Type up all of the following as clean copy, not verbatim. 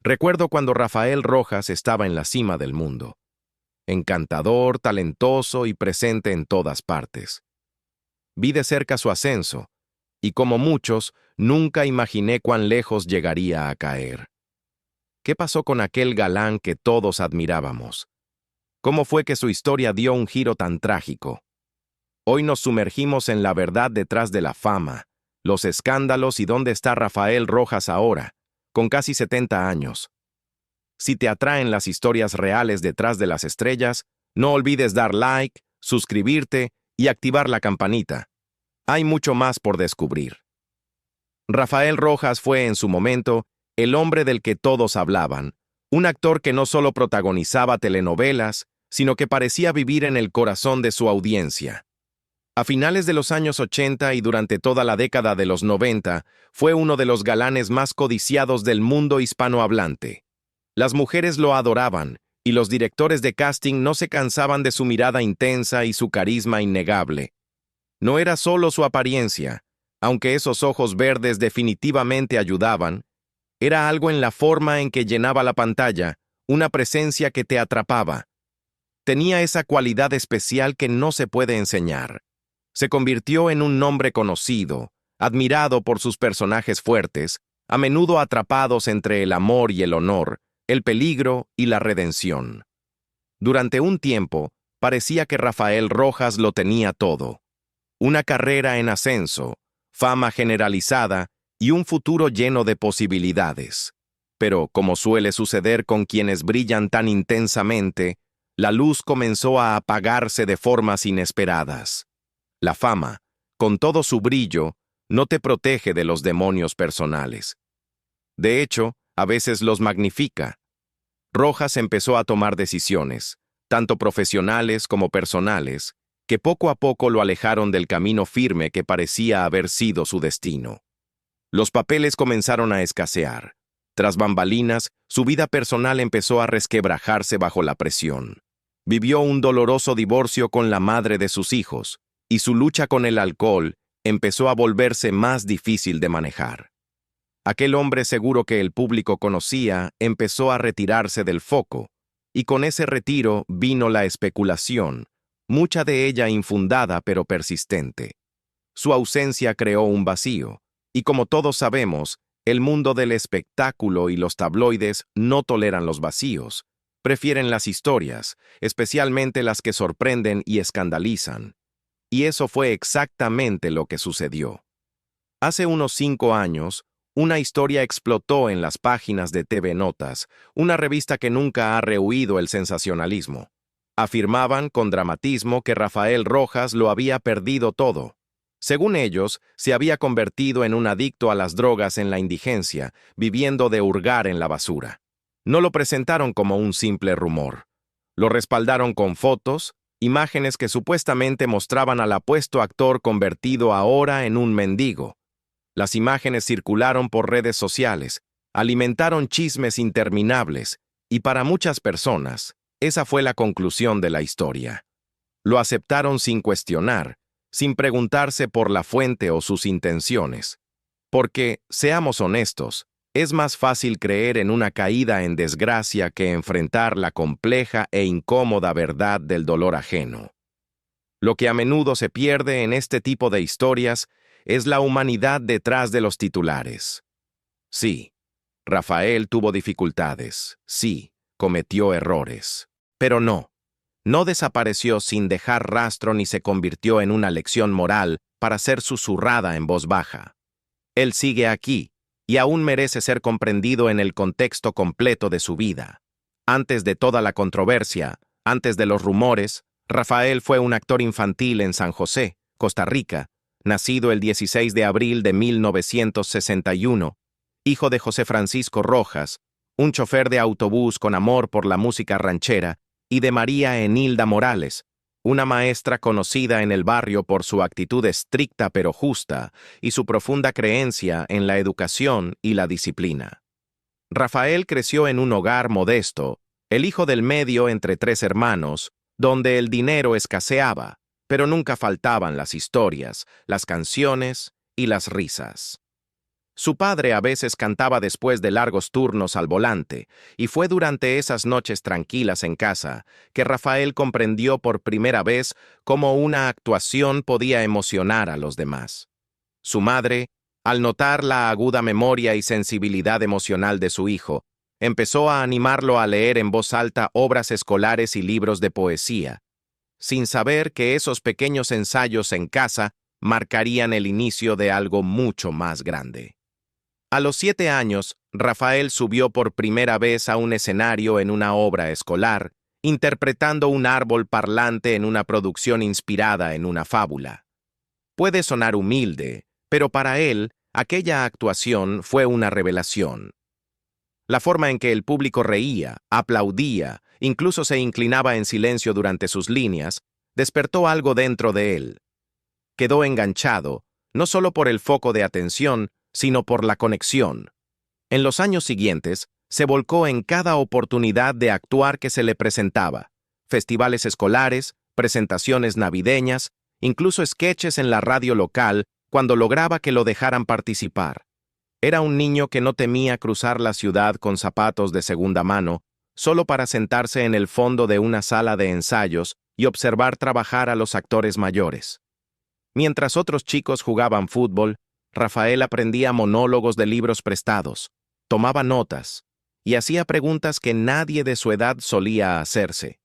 Recuerdo cuando Rafael Rojas estaba en la cima del mundo. Encantador, talentoso y presente en todas partes. Vi de cerca su ascenso, y como muchos, nunca imaginé cuán lejos llegaría a caer. ¿Qué pasó con aquel galán que todos admirábamos? ¿Cómo fue que su historia dio un giro tan trágico? Hoy nos sumergimos en la verdad detrás de la fama, los escándalos y dónde está Rafael Rojas ahora, con casi 70 años. Si te atraen las historias reales detrás de las estrellas, no olvides dar like, suscribirte y activar la campanita. Hay mucho más por descubrir. Rafael Rojas fue en su momento el hombre del que todos hablaban, un actor que no solo protagonizaba telenovelas, sino que parecía vivir en el corazón de su audiencia. A finales de los años 80 y durante toda la década de los 90, fue uno de los galanes más codiciados del mundo hispanohablante. Las mujeres lo adoraban, y los directores de casting no se cansaban de su mirada intensa y su carisma innegable. No era solo su apariencia, aunque esos ojos verdes definitivamente ayudaban, era algo en la forma en que llenaba la pantalla, una presencia que te atrapaba. Tenía esa cualidad especial que no se puede enseñar. Se convirtió en un nombre conocido, admirado por sus personajes fuertes, a menudo atrapados entre el amor y el honor, el peligro y la redención. Durante un tiempo, parecía que Rafael Rojas lo tenía todo. Una carrera en ascenso, fama generalizada y un futuro lleno de posibilidades. Pero, como suele suceder con quienes brillan tan intensamente, la luz comenzó a apagarse de formas inesperadas. La fama, con todo su brillo, no te protege de los demonios personales. De hecho, a veces los magnifica. Rojas empezó a tomar decisiones, tanto profesionales como personales, que poco a poco lo alejaron del camino firme que parecía haber sido su destino. Los papeles comenzaron a escasear. Tras bambalinas, su vida personal empezó a resquebrajarse bajo la presión. Vivió un doloroso divorcio con la madre de sus hijos, y su lucha con el alcohol empezó a volverse más difícil de manejar. Aquel hombre seguro que el público conocía empezó a retirarse del foco, y con ese retiro vino la especulación, mucha de ella infundada pero persistente. Su ausencia creó un vacío, y como todos sabemos, el mundo del espectáculo y los tabloides no toleran los vacíos, prefieren las historias, especialmente las que sorprenden y escandalizan. Y eso fue exactamente lo que sucedió. Hace unos 5 años, una historia explotó en las páginas de TV Notas, una revista que nunca ha rehuido el sensacionalismo. Afirmaban con dramatismo que Rafael Rojas lo había perdido todo. Según ellos, se había convertido en un adicto a las drogas en la indigencia, viviendo de hurgar en la basura. No lo presentaron como un simple rumor. Lo respaldaron con fotos, imágenes que supuestamente mostraban al apuesto actor convertido ahora en un mendigo. Las imágenes circularon por redes sociales, alimentaron chismes interminables, y para muchas personas, esa fue la conclusión de la historia. Lo aceptaron sin cuestionar, sin preguntarse por la fuente o sus intenciones. Porque, seamos honestos, es más fácil creer en una caída en desgracia que enfrentar la compleja e incómoda verdad del dolor ajeno. Lo que a menudo se pierde en este tipo de historias es la humanidad detrás de los titulares. Sí, Rafael tuvo dificultades, sí, cometió errores, pero no desapareció sin dejar rastro ni se convirtió en una lección moral para ser susurrada en voz baja. Él sigue aquí, y aún merece ser comprendido en el contexto completo de su vida. Antes de toda la controversia, antes de los rumores, Rafael fue un actor infantil en San José, Costa Rica, nacido el 16 de abril de 1961, hijo de José Francisco Rojas, un chofer de autobús con amor por la música ranchera, y de María Enilda Morales, una maestra conocida en el barrio por su actitud estricta pero justa y su profunda creencia en la educación y la disciplina. Rafael creció en un hogar modesto, el hijo del medio entre 3 hermanos, donde el dinero escaseaba, pero nunca faltaban las historias, las canciones y las risas. Su padre a veces cantaba después de largos turnos al volante, y fue durante esas noches tranquilas en casa que Rafael comprendió por primera vez cómo una actuación podía emocionar a los demás. Su madre, al notar la aguda memoria y sensibilidad emocional de su hijo, empezó a animarlo a leer en voz alta obras escolares y libros de poesía, sin saber que esos pequeños ensayos en casa marcarían el inicio de algo mucho más grande. A los 7 años, Rafael subió por primera vez a un escenario en una obra escolar, interpretando un árbol parlante en una producción inspirada en una fábula. Puede sonar humilde, pero para él, aquella actuación fue una revelación. La forma en que el público reía, aplaudía, incluso se inclinaba en silencio durante sus líneas, despertó algo dentro de él. Quedó enganchado, no solo por el foco de atención, sino por la conexión. En los años siguientes, se volcó en cada oportunidad de actuar que se le presentaba: festivales escolares, presentaciones navideñas, incluso sketches en la radio local, cuando lograba que lo dejaran participar. Era un niño que no temía cruzar la ciudad con zapatos de segunda mano, solo para sentarse en el fondo de una sala de ensayos y observar trabajar a los actores mayores. Mientras otros chicos jugaban fútbol, Rafael aprendía monólogos de libros prestados, tomaba notas y hacía preguntas que nadie de su edad solía hacerse,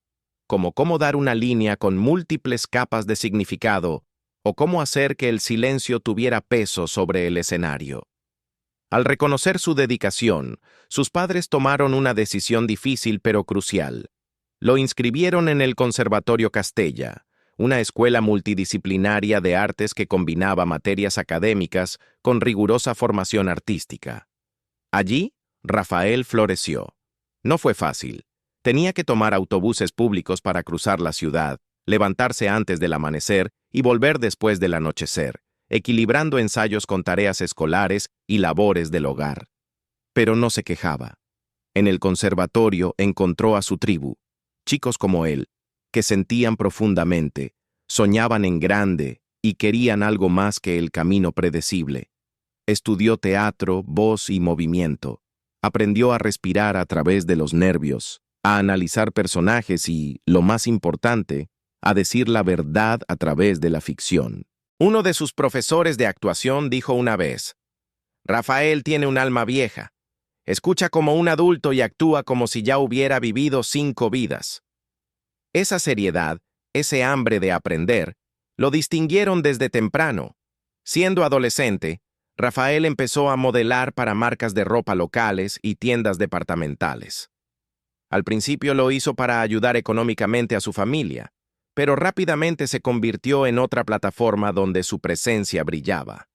como cómo dar una línea con múltiples capas de significado o cómo hacer que el silencio tuviera peso sobre el escenario. Al reconocer su dedicación, sus padres tomaron una decisión difícil pero crucial. Lo inscribieron en el Conservatorio Castella, una escuela multidisciplinaria de artes que combinaba materias académicas con rigurosa formación artística. Allí, Rafael floreció. No fue fácil. Tenía que tomar autobuses públicos para cruzar la ciudad, levantarse antes del amanecer y volver después del anochecer, equilibrando ensayos con tareas escolares y labores del hogar. Pero no se quejaba. En el conservatorio encontró a su tribu, chicos como él, que sentían profundamente, soñaban en grande y querían algo más que el camino predecible. Estudió teatro, voz y movimiento. Aprendió a respirar a través de los nervios, a analizar personajes y, lo más importante, a decir la verdad a través de la ficción. Uno de sus profesores de actuación dijo una vez: «Rafael tiene un alma vieja. Escucha como un adulto y actúa como si ya hubiera vivido 5 vidas». Esa seriedad, ese hambre de aprender, lo distinguieron desde temprano. Siendo adolescente, Rafael empezó a modelar para marcas de ropa locales y tiendas departamentales. Al principio lo hizo para ayudar económicamente a su familia, pero rápidamente se convirtió en otra plataforma donde su presencia brillaba.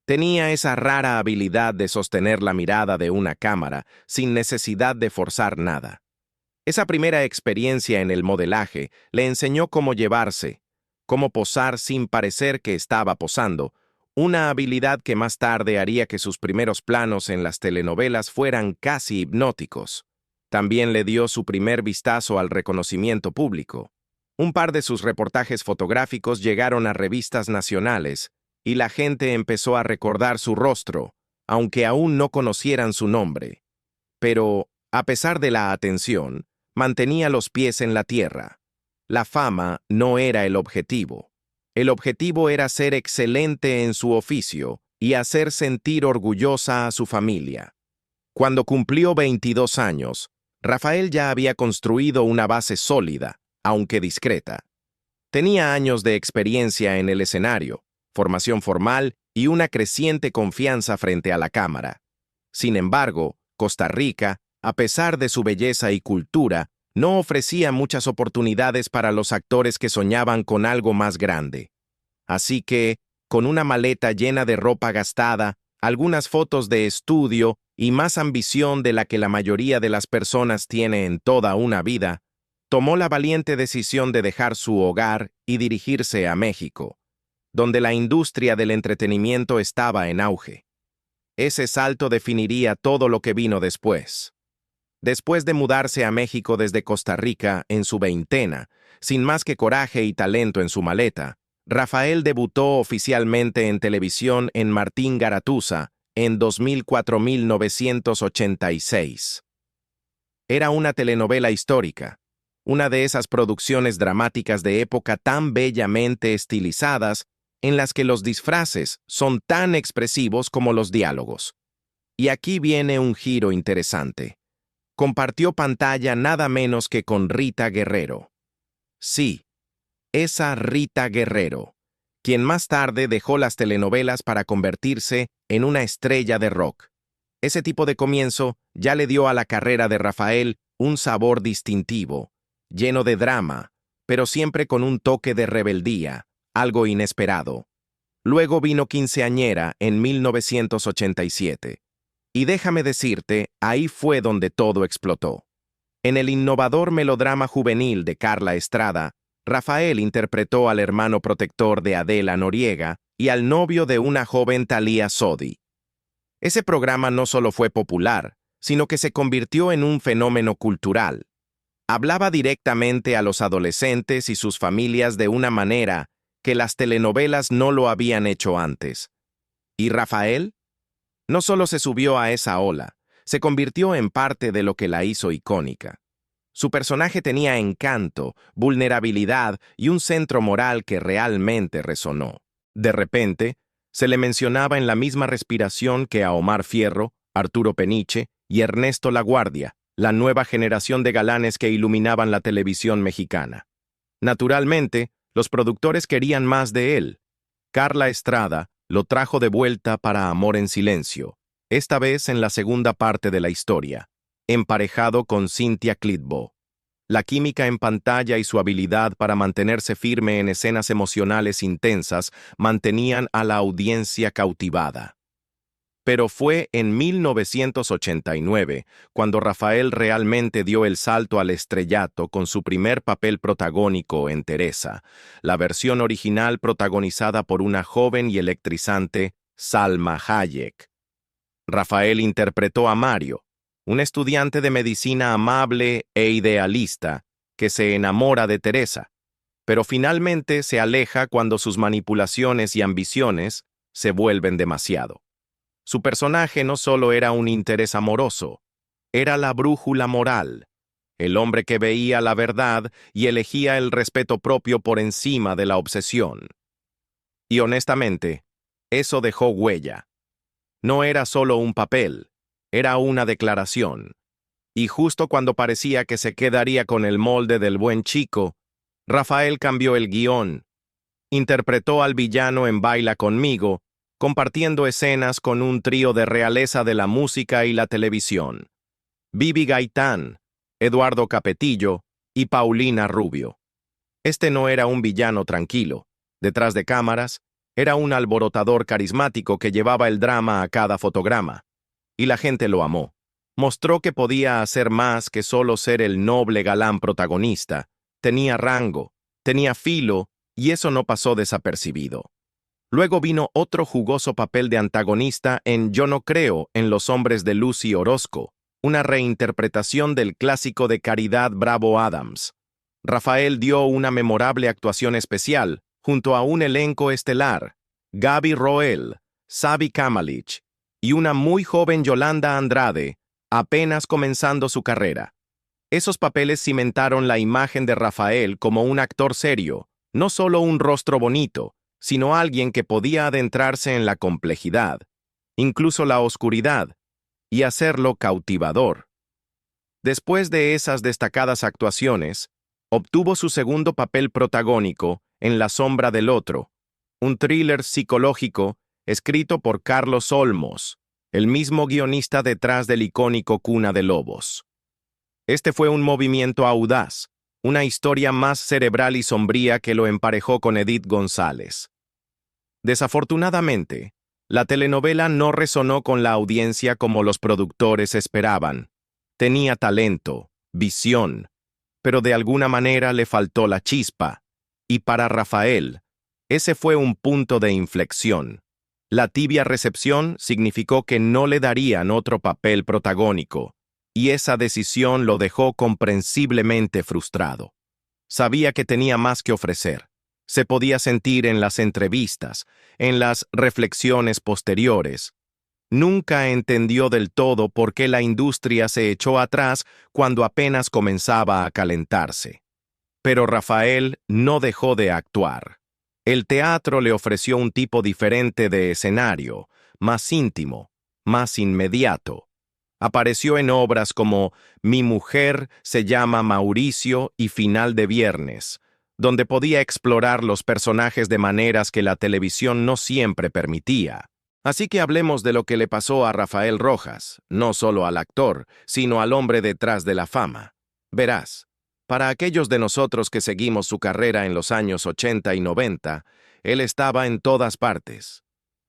Tenía esa rara habilidad de sostener la mirada de una cámara sin necesidad de forzar nada. Esa primera experiencia en el modelaje le enseñó cómo llevarse, cómo posar sin parecer que estaba posando, una habilidad que más tarde haría que sus primeros planos en las telenovelas fueran casi hipnóticos. También le dio su primer vistazo al reconocimiento público. Un par de sus reportajes fotográficos llegaron a revistas nacionales, y la gente empezó a recordar su rostro, aunque aún no conocieran su nombre. Pero, a pesar de la atención, mantenía los pies en la tierra. La fama no era el objetivo. El objetivo era ser excelente en su oficio y hacer sentir orgullosa a su familia. Cuando cumplió 22 años, Rafael ya había construido una base sólida, aunque discreta. Tenía años de experiencia en el escenario, formación formal y una creciente confianza frente a la cámara. Sin embargo, Costa Rica, a pesar de su belleza y cultura, no ofrecía muchas oportunidades para los actores que soñaban con algo más grande. Así que, con una maleta llena de ropa gastada, algunas fotos de estudio y más ambición de la que la mayoría de las personas tiene en toda una vida, tomó la valiente decisión de dejar su hogar y dirigirse a México, donde la industria del entretenimiento estaba en auge. Ese salto definiría todo lo que vino después. Después de mudarse a México desde Costa Rica en su veintena, sin más que coraje y talento en su maleta, Rafael debutó oficialmente en televisión en Martín Garatuza, en 2004-1986. Era una telenovela histórica, una de esas producciones dramáticas de época tan bellamente estilizadas en las que los disfraces son tan expresivos como los diálogos. Y aquí viene un giro interesante. Compartió pantalla nada menos que con Rita Guerrero. Sí, esa Rita Guerrero, quien más tarde dejó las telenovelas para convertirse en una estrella de rock. Ese tipo de comienzo ya le dio a la carrera de Rafael un sabor distintivo, lleno de drama, pero siempre con un toque de rebeldía, algo inesperado. Luego vino Quinceañera en 1987. Y déjame decirte, ahí fue donde todo explotó. En el innovador melodrama juvenil de Carla Estrada, Rafael interpretó al hermano protector de Adela Noriega y al novio de una joven Thalía Sodi. Ese programa no solo fue popular, sino que se convirtió en un fenómeno cultural. Hablaba directamente a los adolescentes y sus familias de una manera que las telenovelas no lo habían hecho antes. ¿Y Rafael? No solo se subió a esa ola, se convirtió en parte de lo que la hizo icónica. Su personaje tenía encanto, vulnerabilidad y un centro moral que realmente resonó. De repente, se le mencionaba en la misma respiración que a Omar Fierro, Arturo Peniche y Ernesto Laguardia, la nueva generación de galanes que iluminaban la televisión mexicana. Naturalmente, los productores querían más de él. Carla Estrada lo trajo de vuelta para Amor en Silencio, esta vez en la segunda parte de la historia, emparejado con Cynthia Clitbo. La química en pantalla y su habilidad para mantenerse firme en escenas emocionales intensas mantenían a la audiencia cautivada. Pero fue en 1989 cuando Rafael realmente dio el salto al estrellato con su primer papel protagónico en Teresa, la versión original protagonizada por una joven y electrizante Salma Hayek. Rafael interpretó a Mario, un estudiante de medicina amable e idealista que se enamora de Teresa, pero finalmente se aleja cuando sus manipulaciones y ambiciones se vuelven demasiado. Su personaje no solo era un interés amoroso, era la brújula moral, el hombre que veía la verdad y elegía el respeto propio por encima de la obsesión. Y honestamente, eso dejó huella. No era solo un papel, era una declaración. Y justo cuando parecía que se quedaría con el molde del buen chico, Rafael cambió el guión. Interpretó al villano en Baila Conmigo, compartiendo escenas con un trío de realeza de la música y la televisión: Bibi Gaitán, Eduardo Capetillo y Paulina Rubio. Este no era un villano tranquilo. Detrás de cámaras, era un alborotador carismático que llevaba el drama a cada fotograma. Y la gente lo amó. Mostró que podía hacer más que solo ser el noble galán protagonista. Tenía rango, tenía filo, y eso no pasó desapercibido. Luego vino otro jugoso papel de antagonista en Yo no creo en los hombres de Lucy Orozco, una reinterpretación del clásico de Caridad Bravo Adams. Rafael dio una memorable actuación especial, junto a un elenco estelar: Gaby Roel, Xavi Kamalich y una muy joven Yolanda Andrade, apenas comenzando su carrera. Esos papeles cimentaron la imagen de Rafael como un actor serio, no solo un rostro bonito, sino alguien que podía adentrarse en la complejidad, incluso la oscuridad, y hacerlo cautivador. Después de esas destacadas actuaciones, obtuvo su segundo papel protagónico en La sombra del otro, un thriller psicológico escrito por Carlos Olmos, el mismo guionista detrás del icónico Cuna de Lobos. Este fue un movimiento audaz, una historia más cerebral y sombría que lo emparejó con Edith González. Desafortunadamente, la telenovela no resonó con la audiencia como los productores esperaban. Tenía talento, visión, pero de alguna manera le faltó la chispa. Y para Rafael, ese fue un punto de inflexión. La tibia recepción significó que no le darían otro papel protagónico, y esa decisión lo dejó comprensiblemente frustrado. Sabía que tenía más que ofrecer. Se podía sentir en las entrevistas, en las reflexiones posteriores. Nunca entendió del todo por qué la industria se echó atrás cuando apenas comenzaba a calentarse. Pero Rafael no dejó de actuar. El teatro le ofreció un tipo diferente de escenario, más íntimo, más inmediato. Apareció en obras como Mi mujer se llama Mauricio y Final de Viernes, donde podía explorar los personajes de maneras que la televisión no siempre permitía. Así que hablemos de lo que le pasó a Rafael Rojas, no solo al actor, sino al hombre detrás de la fama. Verás, para aquellos de nosotros que seguimos su carrera en los años 80 y 90, él estaba en todas partes.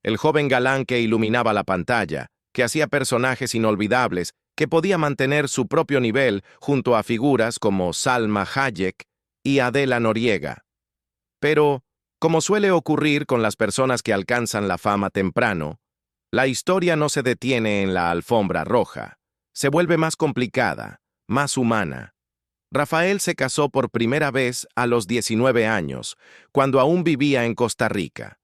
El joven galán que iluminaba la pantalla, que hacía personajes inolvidables, que podía mantener su propio nivel junto a figuras como Salma Hayek y Adela Noriega. Pero, como suele ocurrir con las personas que alcanzan la fama temprano, la historia no se detiene en la alfombra roja. Se vuelve más complicada, más humana. Rafael se casó por primera vez a los 19 años, cuando aún vivía en Costa Rica.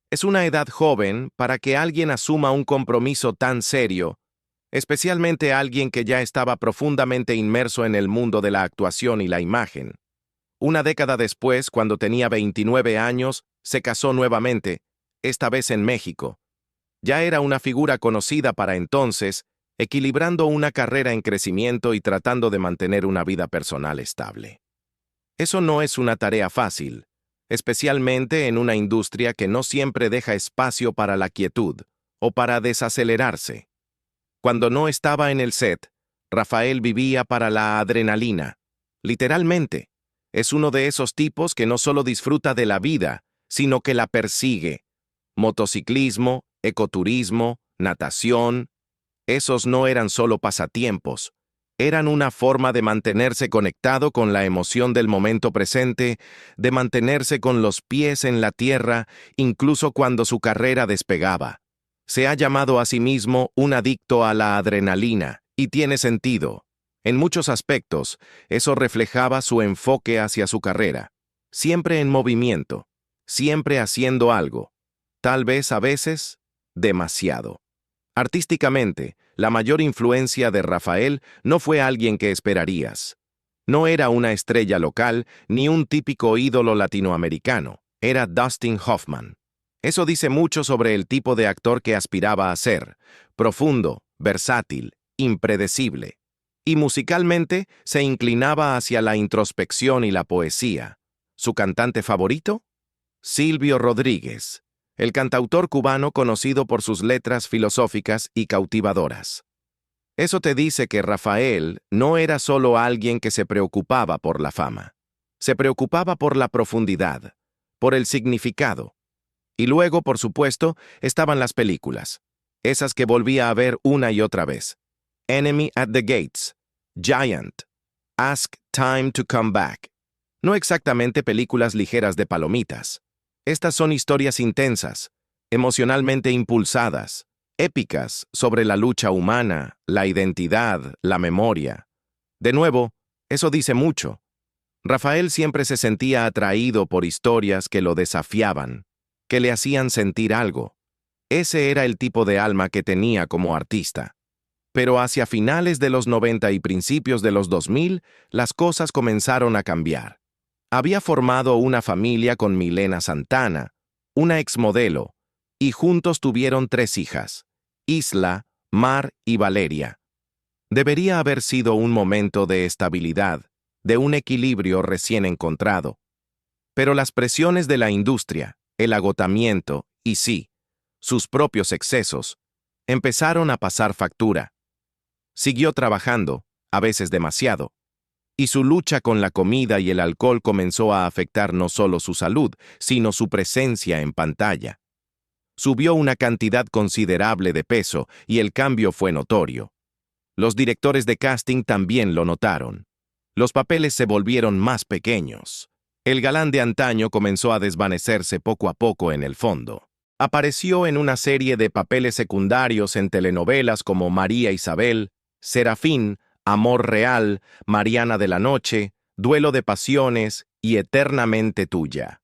Es una edad joven para que alguien asuma un compromiso tan serio, especialmente alguien que ya estaba profundamente inmerso en el mundo de la actuación y la imagen. Una década después, cuando tenía 29 años, se casó nuevamente, esta vez en México. Ya era una figura conocida para entonces, equilibrando una carrera en crecimiento y tratando de mantener una vida personal estable. Eso no es una tarea fácil, especialmente en una industria que no siempre deja espacio para la quietud o para desacelerarse. Cuando no estaba en el set, Rafael vivía para la adrenalina. Literalmente, es uno de esos tipos que no solo disfruta de la vida, sino que la persigue. Motociclismo, ecoturismo, natación. Esos no eran solo pasatiempos, eran una forma de mantenerse conectado con la emoción del momento presente, de mantenerse con los pies en la tierra, incluso cuando su carrera despegaba. Se ha llamado a sí mismo un adicto a la adrenalina, y tiene sentido. En muchos aspectos, eso reflejaba su enfoque hacia su carrera. Siempre en movimiento, siempre haciendo algo. Tal vez a veces, demasiado. Artísticamente, la mayor influencia de Rafael no fue alguien que esperarías. No era una estrella local ni un típico ídolo latinoamericano, era Dustin Hoffman. Eso dice mucho sobre el tipo de actor que aspiraba a ser: profundo, versátil, impredecible. Y musicalmente se inclinaba hacia la introspección y la poesía. ¿Su cantante favorito? Silvio Rodríguez, el cantautor cubano conocido por sus letras filosóficas y cautivadoras. Eso te dice que Rafael no era solo alguien que se preocupaba por la fama. Se preocupaba por la profundidad, por el significado. Y luego, por supuesto, estaban las películas, esas que volvía a ver una y otra vez. Enemy at the Gates, Giant, Ask Time to Come Back. No exactamente películas ligeras de palomitas. Estas son historias intensas, emocionalmente impulsadas, épicas sobre la lucha humana, la identidad, la memoria. De nuevo, eso dice mucho. Rafael siempre se sentía atraído por historias que lo desafiaban, que le hacían sentir algo. Ese era el tipo de alma que tenía como artista. Pero hacia finales de los 90 y principios de los 2000, las cosas comenzaron a cambiar. Había formado una familia con Milena Santana, una exmodelo, y juntos tuvieron 3 hijas, Isla, Mar y Valeria. Debería haber sido un momento de estabilidad, de un equilibrio recién encontrado. Pero las presiones de la industria, el agotamiento y sí, sus propios excesos, empezaron a pasar factura. Siguió trabajando, a veces demasiado, y su lucha con la comida y el alcohol comenzó a afectar no solo su salud, sino su presencia en pantalla. Subió una cantidad considerable de peso y el cambio fue notorio. Los directores de casting también lo notaron. Los papeles se volvieron más pequeños. El galán de antaño comenzó a desvanecerse poco a poco en el fondo. Apareció en una serie de papeles secundarios en telenovelas como María Isabel, Serafín, Amor Real, Mariana de la Noche, Duelo de Pasiones y Eternamente Tuya.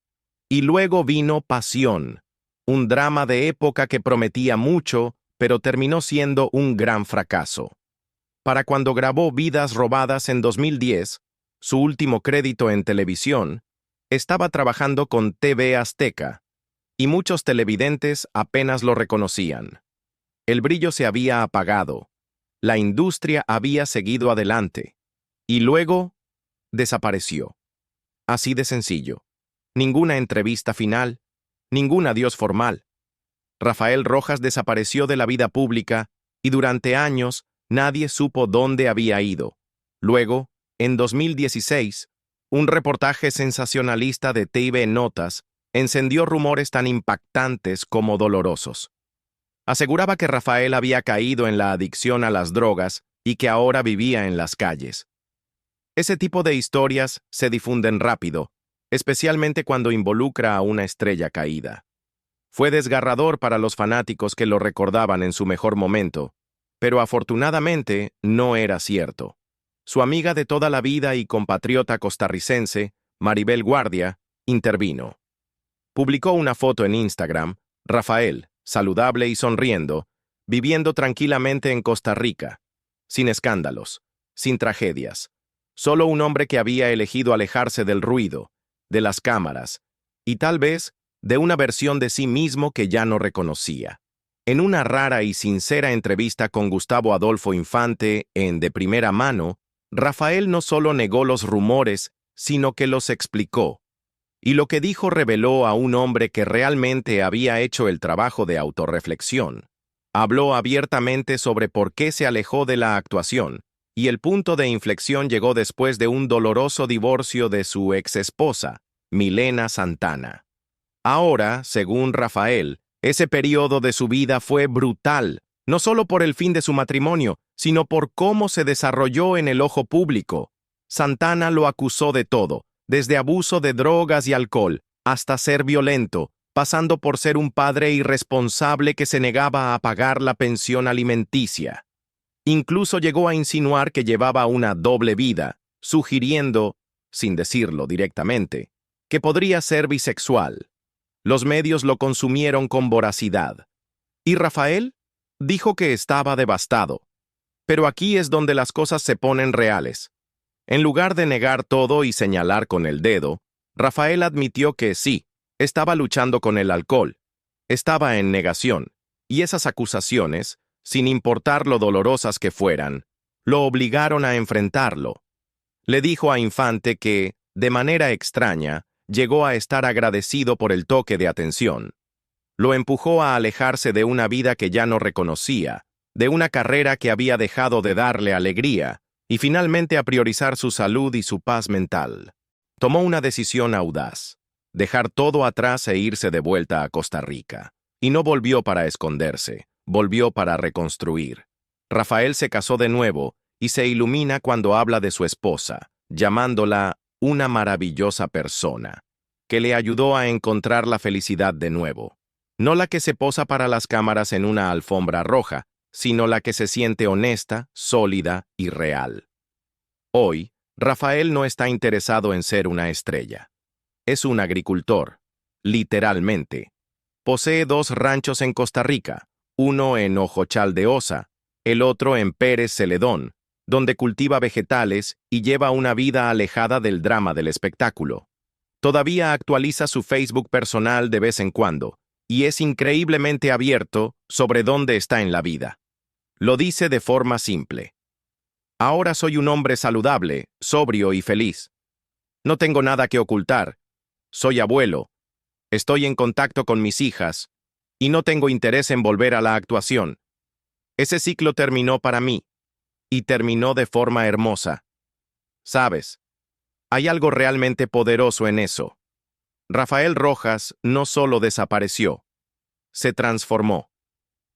Y luego vino Pasión, un drama de época que prometía mucho, pero terminó siendo un gran fracaso. Para cuando grabó Vidas Robadas en 2010, su último crédito en televisión, estaba trabajando con TV Azteca, y muchos televidentes apenas lo reconocían. El brillo se había apagado, la industria había seguido adelante, y luego desapareció. Así de sencillo. Ninguna entrevista final, ningún adiós formal. Rafael Rojas desapareció de la vida pública y durante años nadie supo dónde había ido. Luego, en 2016, un reportaje sensacionalista de TV Notas encendió rumores tan impactantes como dolorosos. Aseguraba que Rafael había caído en la adicción a las drogas y que ahora vivía en las calles. Ese tipo de historias se difunden rápido, especialmente cuando involucra a una estrella caída. Fue desgarrador para los fanáticos que lo recordaban en su mejor momento, pero afortunadamente no era cierto. Su amiga de toda la vida y compatriota costarricense, Maribel Guardia, intervino. Publicó una foto en Instagram, Rafael, saludable y sonriendo, viviendo tranquilamente en Costa Rica, sin escándalos, sin tragedias. Solo un hombre que había elegido alejarse del ruido, de las cámaras, y tal vez de una versión de sí mismo que ya no reconocía. En una rara y sincera entrevista con Gustavo Adolfo Infante en De Primera Mano, Rafael no solo negó los rumores, sino que los explicó. Y lo que dijo reveló a un hombre que realmente había hecho el trabajo de autorreflexión. Habló abiertamente sobre por qué se alejó de la actuación, y el punto de inflexión llegó después de un doloroso divorcio de su exesposa, Milena Santana. Ahora, según Rafael, ese periodo de su vida fue brutal, no solo por el fin de su matrimonio, sino por cómo se desarrolló en el ojo público. Santana lo acusó de todo, desde abuso de drogas y alcohol, hasta ser violento, pasando por ser un padre irresponsable que se negaba a pagar la pensión alimenticia. Incluso llegó a insinuar que llevaba una doble vida, sugiriendo, sin decirlo directamente, que podría ser bisexual. Los medios lo consumieron con voracidad. ¿Y Rafael? Dijo que estaba devastado. Pero aquí es donde las cosas se ponen reales. En lugar de negar todo y señalar con el dedo, Rafael admitió que sí, estaba luchando con el alcohol. Estaba en negación, y esas acusaciones, sin importar lo dolorosas que fueran, lo obligaron a enfrentarlo. Le dijo a Infante que, de manera extraña, llegó a estar agradecido por el toque de atención. Lo empujó a alejarse de una vida que ya no reconocía, de una carrera que había dejado de darle alegría, y finalmente a priorizar su salud y su paz mental. Tomó una decisión audaz, dejar todo atrás e irse de vuelta a Costa Rica. Y no volvió para esconderse, volvió para reconstruir. Rafael se casó de nuevo y se ilumina cuando habla de su esposa, llamándola una maravillosa persona, que le ayudó a encontrar la felicidad de nuevo. No la que se posa para las cámaras en una alfombra roja, sino la que se siente honesta, sólida y real. Hoy, Rafael no está interesado en ser una estrella. Es un agricultor, literalmente. Posee 2 ranchos en Costa Rica, uno en Ojochal de Osa, el otro en Pérez Celedón, donde cultiva vegetales y lleva una vida alejada del drama del espectáculo. Todavía actualiza su Facebook personal de vez en cuando, y es increíblemente abierto sobre dónde está en la vida. Lo dice de forma simple. Ahora soy un hombre saludable, sobrio y feliz. No tengo nada que ocultar. Soy abuelo. Estoy en contacto con mis hijas, y no tengo interés en volver a la actuación. Ese ciclo terminó para mí, y terminó de forma hermosa. ¿Sabes? Hay algo realmente poderoso en eso. Rafael Rojas no solo desapareció, se transformó.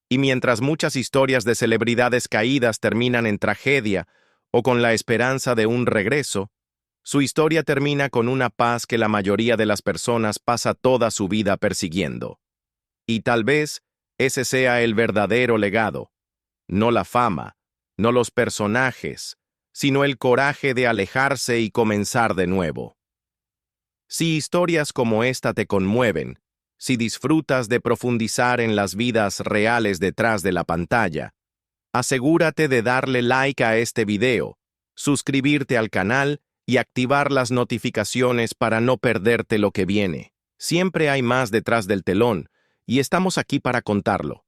Y mientras muchas historias de celebridades caídas terminan en tragedia o con la esperanza de un regreso, su historia termina con una paz que la mayoría de las personas pasa toda su vida persiguiendo. Y tal vez ese sea el verdadero legado, no la fama, no los personajes, sino el coraje de alejarse y comenzar de nuevo. Si historias como esta te conmueven, Si disfrutas de profundizar en las vidas reales detrás de la pantalla, asegúrate de darle like a este video, suscribirte al canal y activar las notificaciones para no perderte lo que viene. Siempre hay más detrás del telón, y estamos aquí para contarlo.